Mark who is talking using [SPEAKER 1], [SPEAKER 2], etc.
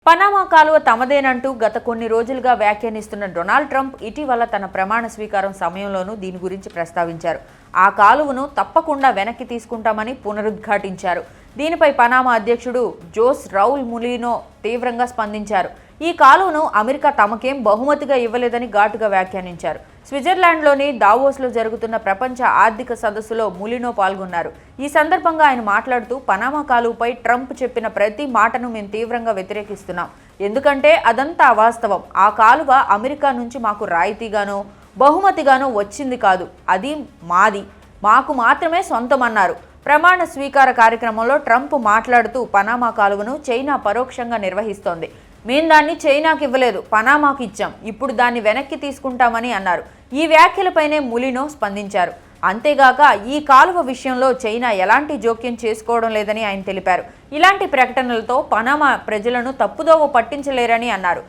[SPEAKER 1] Panama కాలువ తమదేనంటూ గత కొన్ని రోజులుగా వ్యాఖ్యానిస్తున్న డొనాల్డ్ ట్రంప్ ఇటీవల తన ప్రమాణ స్వీకారం సమయంలోనూ దీని గురించి ప్రస్తావించారు. ఆ కాలువను తప్పకుండా వెనక్కి తీసుకుంటామని పునరుద్ఘాటించారు. దీనిపై పనామా అధ్యక్షుడు జోస్ రౌల్ ములినో తీవ్రంగా స్పందించారు. ఈ కాలువను అమెరికా తమకేం బహుమతిగా ఇవ్వలేదని ఘాటుగా వ్యాఖ్యానించారు. స్విట్జర్లాండ్లోని దావోస్లో జరుగుతున్న ప్రపంచ ఆర్థిక సదస్సులో ములినో పాల్గొన్నారు. ఈ సందర్భంగా ఆయన మాట్లాడుతూ పనామా కాలువపై ట్రంప్ చెప్పిన ప్రతి మాటను మేము తీవ్రంగా వ్యతిరేకిస్తున్నాం. ఎందుకంటే అదంతా అవాస్తవం. ఆ కాలువ అమెరికా నుంచి మాకు రాయితీగానో బహుమతిగానో వచ్చింది కాదు, అది మాది, మాకు మాత్రమే సొంతమన్నారు. ప్రమాణ స్వీకార కార్యక్రమంలో ట్రంప్ మాట్లాడుతూ పనామా కాలువను చైనా పరోక్షంగా నిర్వహిస్తోంది. మేము దాన్ని చైనాకి ఇవ్వలేదు, పనామాకు ఇచ్చాం, ఇప్పుడు దాన్ని వెనక్కి తీసుకుంటామని అన్నారు. ఈ వ్యాఖ్యలపైనే ములినో స్పందించారు. అంతేగాక ఈ కాలువ విషయంలో చైనా ఎలాంటి జోక్యం చేసుకోవడం లేదని ఆయన తెలిపారు. ఇలాంటి ప్రకటనలతో పనామా ప్రజలను తప్పుదోవ పట్టించలేరని అన్నారు.